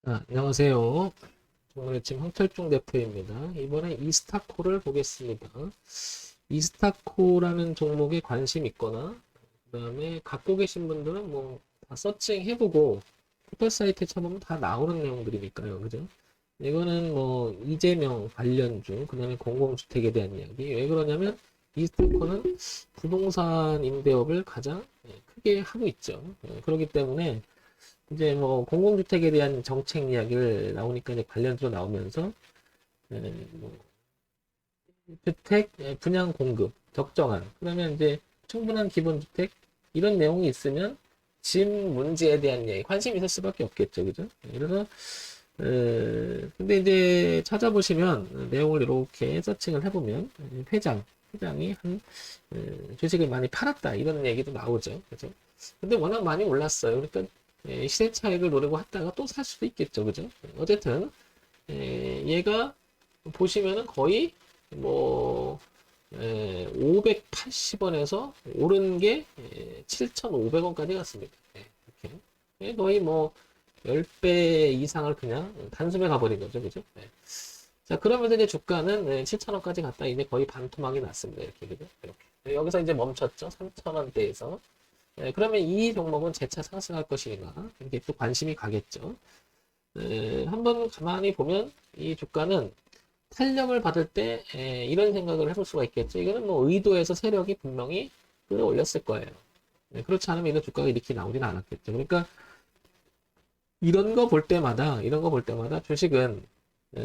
안녕하세요. 정문의 팀 황철중 대표입니다. 이번에 이스타코를 보겠습니다. 이스타코라는 종목에 관심 있거나, 그 다음에 갖고 계신 분들은 뭐, 다 서칭 해보고, 포털 사이트에 쳐보면 다 나오는 내용들이니까요. 그죠? 이거는 뭐, 이재명 관련주, 그 다음에 공공주택에 대한 이야기. 왜 그러냐면, 이스타코는 부동산 임대업을 가장 크게 하고 있죠. 그렇기 때문에, 이제 뭐 공공주택에 대한 정책 이야기를 나오니까 이제 관련주로 나오면서 뭐 주택 분양 공급 적정한 그러면 이제 충분한 기본주택 이런 내용이 있으면 집 문제에 대한 이야기 관심이 있을 수밖에 없겠죠, 그죠? 그래서 근데 이제 찾아보시면 내용을 이렇게 서칭을 해보면 회장이 한 주식을 많이 팔았다 이런 얘기도 나오죠, 그죠? 근데 워낙 많이 올랐어요. 그러니까 시세 차익을 노리고 했다가 또 살 수도 있겠죠. 그죠? 어쨌든, 얘가 보시면은 거의 뭐, 580원에서 오른 게 7,500원까지 갔습니다. 이렇게. 거의 뭐, 10배 이상을 그냥 단숨에 가버린 거죠. 그죠? 자, 그러면서 이제 주가는 7,000원까지 갔다 이제 거의 반토막이 났습니다. 이렇게. 그죠? 이렇게. 여기서 이제 멈췄죠. 3,000원대에서. 그러면 이 종목은 재차 상승할 것이나 이렇게 또 관심이 가겠죠. 한번 가만히 보면 이 주가는 탄력을 받을 때 이런 생각을 해볼 수가 있겠죠. 이거는 뭐 의도에서 세력이 분명히 끌어올렸을 거예요. 그렇지 않으면 이런 주가가 이렇게 나오지는 않았겠죠. 그러니까 이런 거 볼 때마다 주식은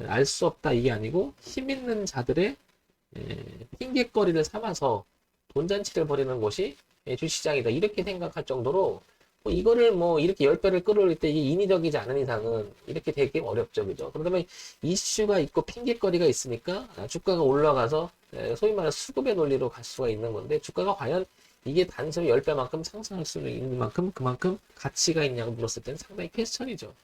알 수 없다 이게 아니고 힘 있는 자들의 핑계거리를 삼아서 돈잔치를 벌이는 곳이 주시장이다. 이렇게 생각할 정도로 뭐 이거를 뭐 이렇게 10배를 끌어올릴 때 이게 인위적이지 않은 이상은 이렇게 되기 어렵죠. 그죠? 그러면 이슈가 있고 핑계거리가 있으니까 주가가 올라가서 소위 말해 수급의 논리로 갈 수가 있는 건데 주가가 과연 이게 단순히 10배만큼 상승할 수 있는 만큼 그만큼 가치가 있냐고 물었을 때는 상당히 퀘스천이죠.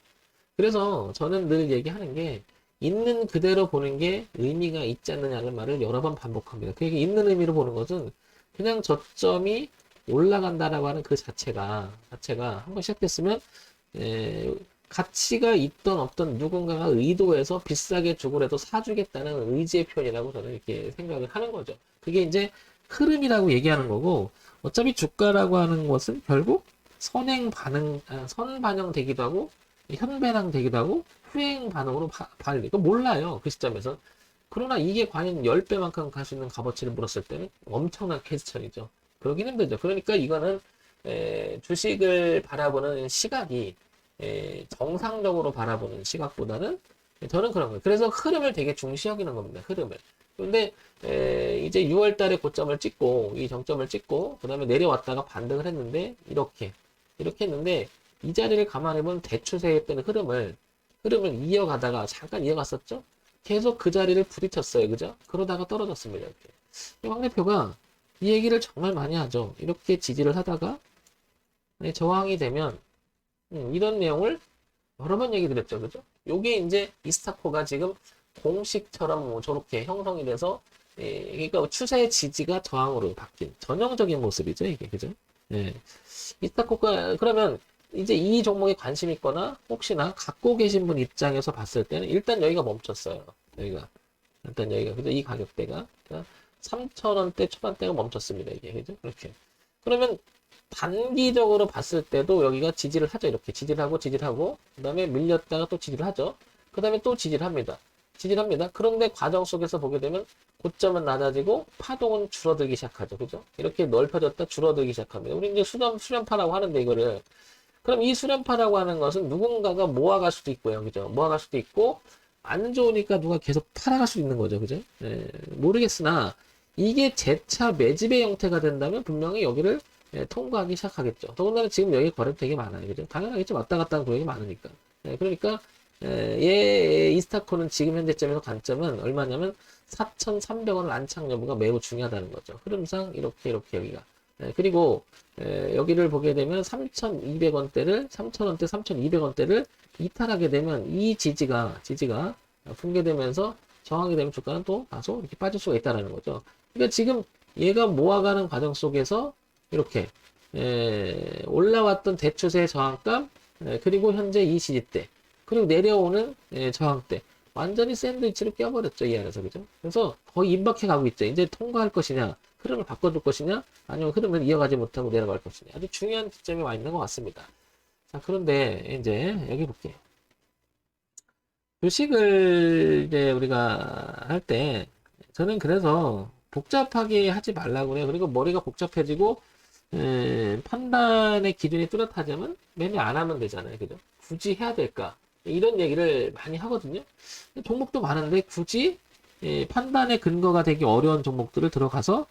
그래서 저는 늘 얘기하는 게 있는 그대로 보는 게 의미가 있지 않느냐는 말을 여러 번 반복합니다. 그게 있는 의미로 보는 것은 그냥 저점이 올라간다라고 하는 그 자체가 한번 시작됐으면 가치가 있던 없던 누군가가 의도해서 비싸게 주고라도 사주겠다는 의지의 표현이라고 저는 이렇게 생각을 하는 거죠. 그게 이제 흐름이라고 얘기하는 거고 어차피 주가라고 하는 것은 결국 선반영되기도 하고 현배랑 되기도 하고 후행 반응으로 발리고 몰라요. 그 시점에서. 그러나 이게 과연 10배만큼 갈 수 있는 값어치를 물었을 때는 엄청난 퀘스천이죠. 그러긴 힘들죠. 그러니까 이거는 주식을 바라보는 시각이 정상적으로 바라보는 시각보다는 저는 그런 거예요. 그래서 흐름을 되게 중시 여기는 겁니다. 흐름을. 근데 이제 6월 달에 고점을 찍고 이 정점을 찍고 그다음에 내려왔다가 반등을 했는데 이렇게 했는데 이 자리를 감안해 보면 대추세에 빼는 흐름을 이어가다가 잠깐 이어갔었죠. 계속 그 자리를 부딪혔어요. 그죠? 그러다가 떨어졌습니다. 이렇게. 황 대표가 이 얘기를 정말 많이 하죠. 이렇게 지지를 하다가 저항이 되면 이런 내용을 여러 번 얘기 드렸죠. 그죠? 요게 이제 이스타코가 지금 공식처럼 뭐 저렇게 형성이 돼서 그러니까 추세의 지지가 저항으로 바뀐 전형적인 모습이죠. 이게. 그죠? 예. 이스타코가 그러면 이제 이 종목에 관심 있거나 혹시나 갖고 계신 분 입장에서 봤을 때는 일단 여기가 멈췄어요. 여기가. 일단 여기가. 그죠? 이 가격대가. 3,000원대 초반대가 멈췄습니다. 이게. 그죠? 그렇게. 그러면 단기적으로 봤을 때도 여기가 지지를 하죠. 이렇게 지지를 하고, 그 다음에 밀렸다가 또 지지를 하죠. 그 다음에 또 지지를 합니다. 지지를 합니다. 그런데 과정 속에서 보게 되면 고점은 낮아지고 파동은 줄어들기 시작하죠. 그죠? 이렇게 넓혀졌다 줄어들기 시작합니다. 우리 이제 수렴파라고 하는데 이거를. 그럼 이 수렴파라고 하는 것은 누군가가 모아갈 수도 있고요. 그죠? 모아갈 수도 있고, 안 좋으니까 누가 계속 팔아갈 수 있는 거죠. 그죠? 모르겠으나, 이게 재차 매집의 형태가 된다면 분명히 여기를 통과하기 시작하겠죠. 더군다나 지금 여기 거래도 되게 많아요. 그죠? 당연하겠죠. 왔다 갔다 하는 고객이 많으니까. 그러니까, 이스타코는 지금 현재점에서 관점은 얼마냐면 4,300원을 안착 여부가 매우 중요하다는 거죠. 흐름상 이렇게 여기가. 그리고 여기를 보게 되면 3,200원대, 3,200원대를 이탈하게 되면 이 지지가 붕괴되면서 저항이 되면 주가는 또 다소 이렇게 빠질 수가 있다는 거죠. 그러니까 지금 얘가 모아가는 과정 속에서 이렇게 올라왔던 대추세 저항감 그리고 현재 이 지지대 그리고 내려오는 저항대. 완전히 샌드위치로 껴버렸죠, 이 안에서. 그죠? 그래서 거의 임박해 가고 있죠. 이제 통과할 것이냐, 흐름을 바꿔줄 것이냐, 아니면 흐름을 이어가지 못하고 내려갈 것이냐. 아주 중요한 지점에 와 있는 것 같습니다. 자, 그런데 이제 여기 볼게요. 주식을 이제 우리가 할 때, 저는 그래서 복잡하게 하지 말라고 그래요. 그리고 머리가 복잡해지고, 판단의 기준이 뚜렷하자면 매매 안 하면 되잖아요. 그죠? 굳이 해야 될까? 이런 얘기를 많이 하거든요. 종목도 많은데 굳이 판단의 근거가 되기 어려운 종목들을 들어가서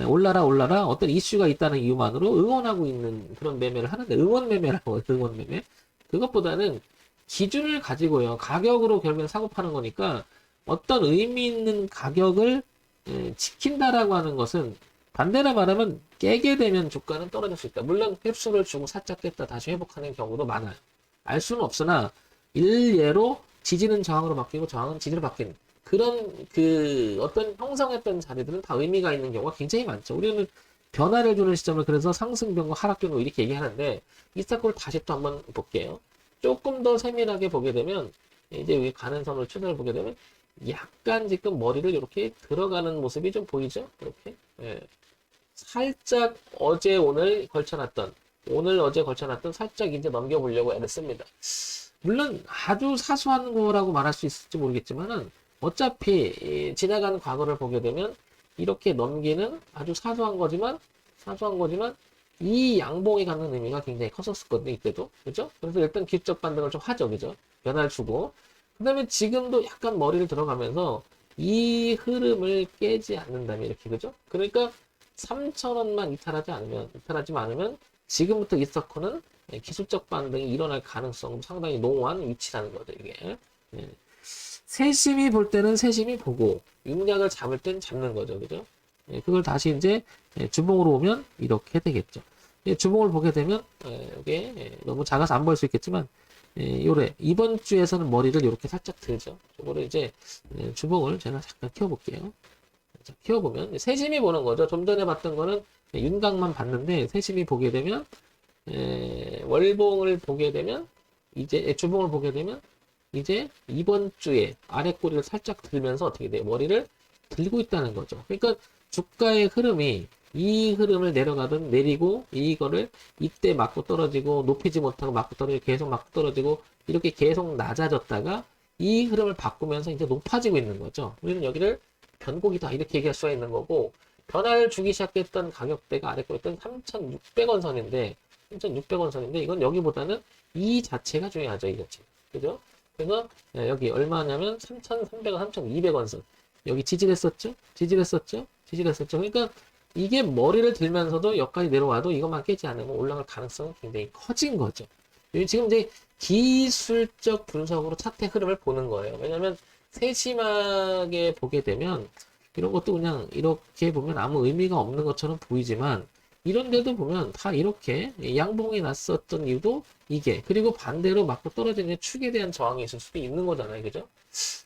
올라라 어떤 이슈가 있다는 이유만으로 응원하고 있는 그런 매매를 하는데, 응원 매매라고, 응원 매매. 그것보다는 기준을 가지고요. 가격으로 결국엔 사고 파는 거니까 어떤 의미 있는 가격을 지킨다라고 하는 것은, 반대로 말하면 깨게 되면 주가는 떨어질 수 있다. 물론 횟수를 주고 살짝 깼다 다시 회복하는 경우도 많아요. 알 수는 없으나 일례로 지지는 저항으로 바뀌고 저항은 지지로 바뀌는 그런 어떤 형성했던 자리들은 다 의미가 있는 경우가 굉장히 많죠. 우리는 변화를 주는 시점을 그래서 상승 변고 하락 변고 이렇게 얘기하는데, 이 사건을 다시 또 한번 볼게요. 조금 더 세밀하게 보게 되면, 이제 여기 가는 선을 추세를 보게 되면 약간 지금 머리를 이렇게 들어가는 모습이 좀 보이죠? 이렇게. 예. 살짝 어제 오늘 걸쳐놨던 살짝 이제 넘겨보려고 애를 씁니다. 물론 아주 사소한 거라고 말할 수 있을지 모르겠지만은, 어차피 지나가는 과거를 보게 되면 이렇게 넘기는 아주 사소한 거지만 이 양봉이 갖는 의미가 굉장히 컸었거든요, 이때도. 그죠? 그래서 일단 기술적 반등을 좀 하죠. 그죠? 변화를 주고. 그 다음에 지금도 약간 머리를 들어가면서 이 흐름을 깨지 않는다면 이렇게. 그죠? 그러니까 3,000원만 이탈하지 않으면 지금부터 이 서커는 기술적 반등이 일어날 가능성은 상당히 농후한 위치라는 거죠, 이게. 예. 세심히 볼 때는 세심히 보고, 육약을 잡을 땐 잡는 거죠, 그죠? 예, 그걸 다시 이제 주봉으로 오면 이렇게 되겠죠. 예, 주봉을 보게 되면 이게 너무 작아서 안 보일 수 있겠지만, 이번 주에서는 머리를 이렇게 살짝 들죠. 이거를 이제 주봉을 제가 잠깐 키워볼게요. 자, 키워보면 세심히 보는 거죠. 좀 전에 봤던 거는 윤곽만 봤는데, 세심히 보게 되면 월봉을 보게 되면, 이제 주봉을 보게 되면 이제 이번 주에 아래 꼬리를 살짝 들면서 어떻게 돼요? 머리를 들고 있다는 거죠. 그러니까 주가의 흐름이 이 흐름을 내려가든 내리고, 이거를 이때 맞고 떨어지고 높이지 못하고 맞고 떨어지고 계속 맞고 떨어지고 이렇게 계속 낮아졌다가 이 흐름을 바꾸면서 이제 높아지고 있는 거죠. 우리는 여기를 변곡이다 이렇게 얘기할 수가 있는 거고, 변화를 주기 시작했던 가격대가 아래 꼬리였던 3,600원 선인데, 3,600원 선인데 이건 여기보다는 이 자체가 중요하죠. 이 자체. 그죠? 그래서 여기 얼마냐면 3,300원, 3,200원 선. 여기 지지했었죠? 그러니까 이게 머리를 들면서도 여기까지 내려와도 이것만 깨지 않으면 올라갈 가능성은 굉장히 커진 거죠. 여기 지금 이제 기술적 분석으로 차트 흐름을 보는 거예요. 왜냐면 세심하게 보게 되면 이런 것도 그냥 이렇게 보면 아무 의미가 없는 것처럼 보이지만, 이런 데도 보면 다 이렇게 양봉이 났었던 이유도 이게, 그리고 반대로 맞고 떨어지는 축에 대한 저항이 있을 수도 있는 거잖아요. 그죠?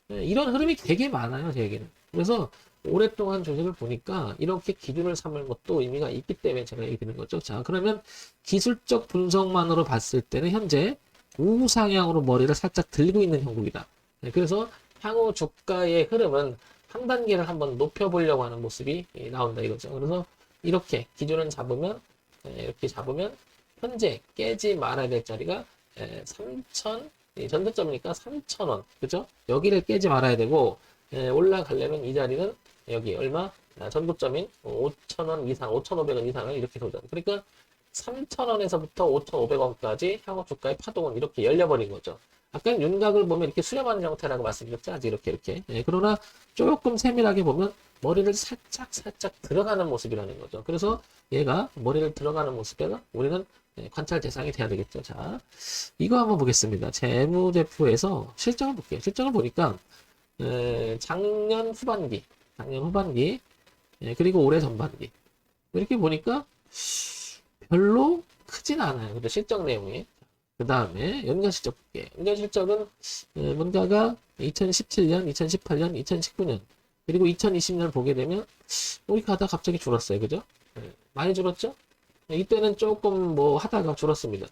이런 흐름이 되게 많아요, 제에게는. 그래서 오랫동안 주식을 보니까 이렇게 기준을 삼을 것도 의미가 있기 때문에 제가 얘기 드리는 거죠. 자, 그러면 기술적 분석만으로 봤을 때는 현재 우상향으로 머리를 살짝 들고 있는 형국이다. 그래서 향후 주가의 흐름은 한 단계를 한번 높여보려고 하는 모습이 나온다 이거죠. 그래서 이렇게 기준을 잡으면, 이렇게 잡으면 현재 깨지 말아야 될 자리가 3,000, 전저점이니까 3,000원. 그죠? 여기를 깨지 말아야 되고, 올라가려면 이 자리는 여기 얼마? 전고점인 5,000원 이상, 5,500원 이상을 이렇게 도전. 그러니까 3,000원에서부터 5,500원까지 향후 주가의 파동은 이렇게 열려버린 거죠. 아까 윤곽을 보면 이렇게 수렴하는 형태라고 말씀드렸죠. 아직 이렇게. 그러나 조금 세밀하게 보면 머리를 살짝 들어가는 모습이라는 거죠. 그래서 얘가 머리를 들어가는 모습에가 우리는 관찰 대상이 돼야 되겠죠. 자, 이거 한번 보겠습니다. 재무제표에서 실적을 볼게요. 실적을 보니까 작년 후반기, 그리고 올해 전반기 이렇게 보니까 별로 크진 않아요. 근데 실적 내용이. 그 다음에 연간 실적 볼게요. 연간 실적은 뭔가가 2017년, 2018년, 2019년 그리고 2020년을 보게 되면 이렇게 하다가 갑자기 줄었어요. 그죠? 많이 줄었죠? 이때는 조금 뭐 하다가 줄었습니다.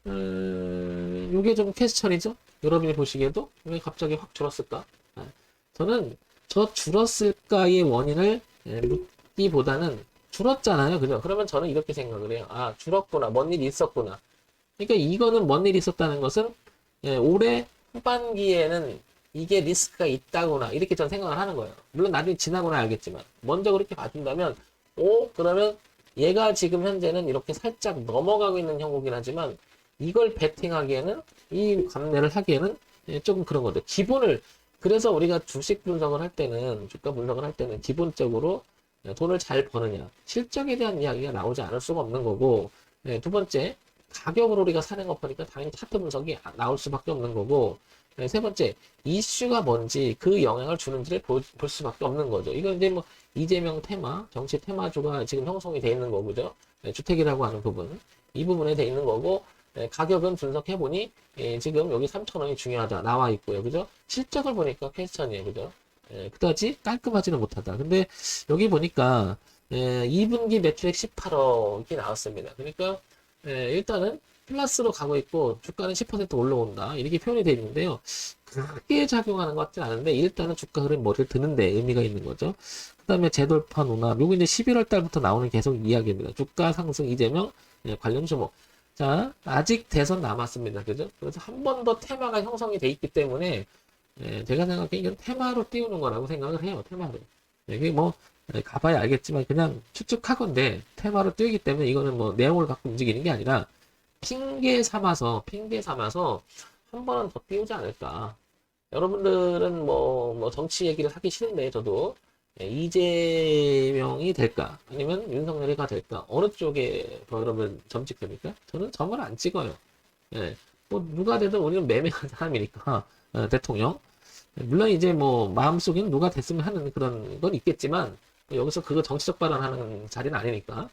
요게 좀 퀘스천이죠. 여러분이 보시기에도 왜 갑자기 확 줄었을까? 아, 저는 저 줄었을까의 원인을 묻기보다는 줄었잖아요. 그죠? 그러면 저는 이렇게 생각을 해요. 아, 줄었구나. 뭔 일이 있었구나. 그러니까 이거는 뭔 일이 있었다는 것은 올해 후반기에는 이게 리스크가 있다구나. 이렇게 저는 생각을 하는 거예요. 물론 나중에 지나고는 알겠지만. 먼저 그렇게 봐준다면, 그러면 얘가 지금 현재는 이렇게 살짝 넘어가고 있는 형국이긴 하지만, 이걸 베팅하기에는, 이 감내를 하기에는 조금 그런 거죠. 그래서 우리가 주식 분석을 할 때는, 주가 분석을 할 때는 기본적으로 돈을 잘 버느냐, 실적에 대한 이야기가 나오지 않을 수가 없는 거고, 두 번째, 가격으로 우리가 사는 거 보니까 당연히 차트 분석이 나올 수밖에 없는 거고, 세 번째, 이슈가 뭔지 그 영향을 주는지를 볼 수밖에 없는 거죠. 이건 이제 뭐 이재명 테마, 정치 테마주가 지금 형성이 돼 있는 거고죠. 주택이라고 하는 부분, 이 부분에 돼 있는 거고, 가격은 분석해 보니 지금 여기 3,000원이 중요하다 나와 있고요. 그죠? 실적을 보니까 퀘스천이에요. 그죠? 그다지 깔끔하지는 못하다. 근데 여기 보니까 2분기 매출액 18억이 나왔습니다. 그러니까 일단은 플러스로 가고 있고 주가는 10% 올라온다. 이렇게 표현이 되어 있는데요. 크게 작용하는 것 같진 않은데 일단은 주가 흐름 머리를 드는데 의미가 있는 거죠. 그 다음에 재돌파 논합. 요거 이제 11월 달부터 나오는 계속 이야기입니다. 주가 상승 이재명 관련 주목. 자, 아직 대선 남았습니다. 그죠? 그래서 한 번 더 테마가 형성이 돼 있기 때문에 제가 생각해 이건 테마로 띄우는 거라고 생각을 해요. 테마로. 이게 뭐 가봐야 알겠지만 그냥 추측하건데 테마로 띄우기 때문에 이거는 뭐 내용을 갖고 움직이는 게 아니라 핑계 삼아서 한 번은 더 띄우지 않을까. 여러분들은 뭐 정치 얘기를 하기 싫은데 저도 이재명이 될까 아니면 윤석열이가 될까 어느 쪽에 더 여러분 점 찍습니까? 저는 점을 안 찍어요. 예, 뭐 누가 되든 우리는 매매한 사람이니까 대통령. 물론 이제 뭐 마음속에는 누가 됐으면 하는 그런 건 있겠지만 여기서 그거 정치적 발언하는 자리는 아니니까.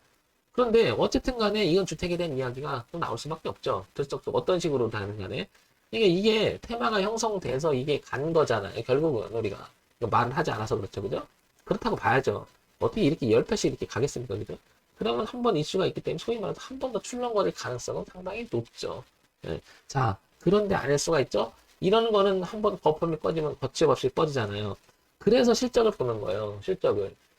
그런데 어쨌든 간에 이건 주택에 대한 이야기가 또 나올 수밖에 없죠. 어떤 식으로 다는 간에. 이게 테마가 형성돼서 이게 간 거잖아요. 결국은 우리가 말을 하지 않아서 그렇죠. 그죠? 그렇다고 봐야죠. 어떻게 이렇게 10패씩 이렇게 가겠습니까? 그죠? 그러면 한 번 이슈가 있기 때문에 소위 말해서 한 번 더 출렁거릴 가능성은 상당히 높죠. 예. 자, 그런데 아닐 수가 있죠? 이런 거는 한 번 거품이 꺼지면 거침없이 꺼지잖아요. 그래서 실적을 보는 거예요.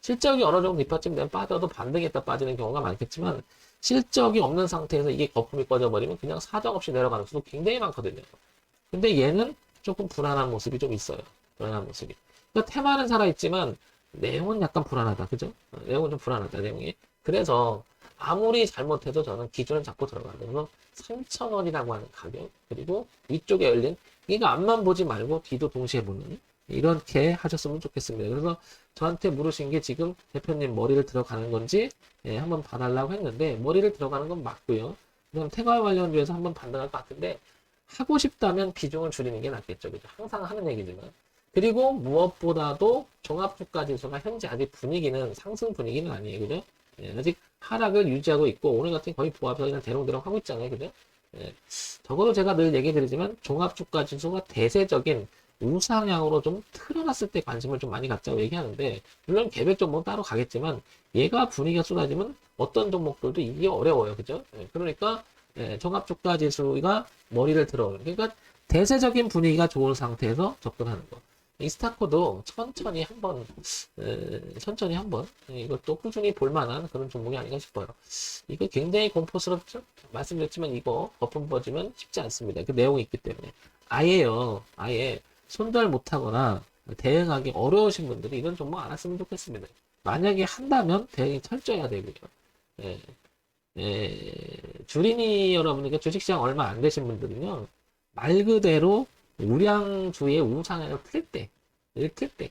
실적이 어느 정도 뒷받침되면 빠져도 반등했다 빠지는 경우가 많겠지만 실적이 없는 상태에서 이게 거품이 꺼져버리면 그냥 사정없이 내려가는 수도 굉장히 많거든요. 근데 얘는 조금 불안한 모습이 좀 있어요. 불안한 모습이. 그러니까 테마는 살아있지만 내용은 약간 불안하다. 그죠? 내용은 좀 불안하다. 내용이. 그래서 아무리 잘못해도 저는 기준을 잡고 들어가요. 그래서 3,000원이라고 하는 가격 그리고 위쪽에 열린 이거 앞만 보지 말고 뒤도 동시에 보는 이렇게 하셨으면 좋겠습니다. 그래서 저한테 물으신 게 지금 대표님 머리를 들어가는 건지 한번 봐달라고 했는데 머리를 들어가는 건 맞고요. 그럼 태가 관련주에서 한번 반등할 것 같은데 하고 싶다면 비중을 줄이는 게 낫겠죠. 그죠? 항상 하는 얘기지만. 그리고 무엇보다도 종합주가지수가 현재 아직 분위기는 상승 분위기는 아니에요. 그죠? 아직 하락을 유지하고 있고 오늘 같은 거의 보합에서 그냥 대롱대롱 하고 있잖아요. 그죠? 적어도 제가 늘 얘기 드리지만 종합주가지수가 대세적인 우상향으로 좀 틀어놨을 때 관심을 좀 많이 갖자고 얘기하는데 물론 개별 종목 따로 가겠지만 얘가 분위기가 쏟아지면 어떤 종목들도 이게 어려워요. 그죠? 그러니까 종합주가지수가 머리를 들어오는 그러니까 대세적인 분위기가 좋은 상태에서 접근하는 거. 이 스타코도 천천히 한번 이것도 꾸준히 볼만한 그런 종목이 아닌가 싶어요. 이거 굉장히 공포스럽죠? 말씀드렸지만 이거 거품 퍼지면 쉽지 않습니다. 그 내용이 있기 때문에 아예 손절 못하거나 대응하기 어려우신 분들이 이런 종목 안 했으면 좋겠습니다. 만약에 한다면 대응이 철저해야 되고요. 예, 주린이 여러분들, 주식시장 얼마 안 되신 분들은요, 말 그대로 우량주의 우상향을 틀 때,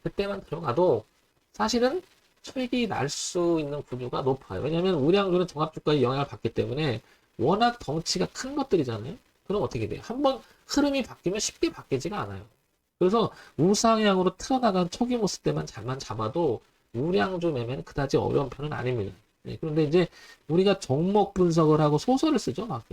그때만 들어가도 사실은 수익이 날 수 있는 구조가 높아요. 왜냐하면 우량주는 종합주가의 영향을 받기 때문에 워낙 덩치가 큰 것들이잖아요. 그럼 어떻게 돼요? 한번 흐름이 바뀌면 쉽게 바뀌지가 않아요. 그래서 우상향으로 틀어나간 초기 모습 때만 잘만 잡아도 우량주 매매는 그다지 어려운 편은 아닙니다. 그런데 이제 우리가 종목 분석을 하고 소설을 쓰죠, 막.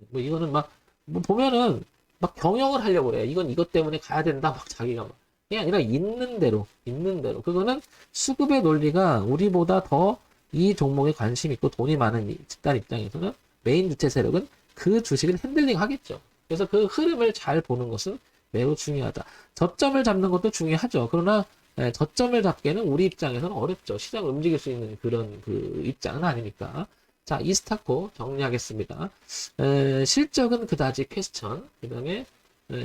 뭐 이거는 뭐 보면은 막 경영을 하려고 그래. 이건 이것 때문에 가야 된다, 막 자기가 막. 그게 아니라 있는 대로. 그거는 수급의 논리가 우리보다 더 이 종목에 관심 있고 돈이 많은 집단 입장에서는 메인 주체 세력은 그 주식을 핸들링 하겠죠. 그래서 그 흐름을 잘 보는 것은 매우 중요하다. 저점을 잡는 것도 중요하죠. 그러나 저점을 잡기에는 우리 입장에서는 어렵죠. 시장을 움직일 수 있는 그런 그 입장은 아니니까. 자, 이스타코 정리하겠습니다. 실적은 그다지 퀘스천. 그 다음에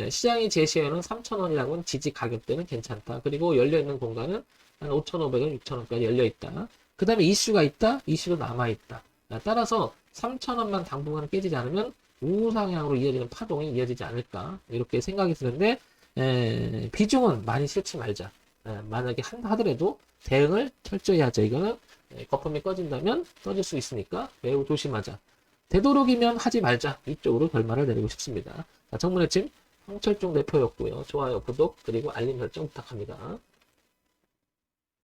시장이 제시하는 3,000원이라고는 지지 가격대는 괜찮다. 그리고 열려있는 공간은 한 5,500원, 6,000원까지 열려있다. 그 다음에 이슈가 있다? 이슈도 남아있다. 따라서 3,000원만 당분간 깨지지 않으면 우상향으로 이어지는 파동이 이어지지 않을까 이렇게 생각이 드는데 비중은 많이 실지 말자. 만약에 하더라도 대응을 철저히 하자. 이거는 거품이 꺼진다면 떠질 수 있으니까 매우 조심하자. 되도록이면 하지 말자. 이쪽으로 결말을 내리고 싶습니다. 자, 정문의 침 황철중 대표였고요. 좋아요, 구독, 그리고 알림 설정 부탁합니다.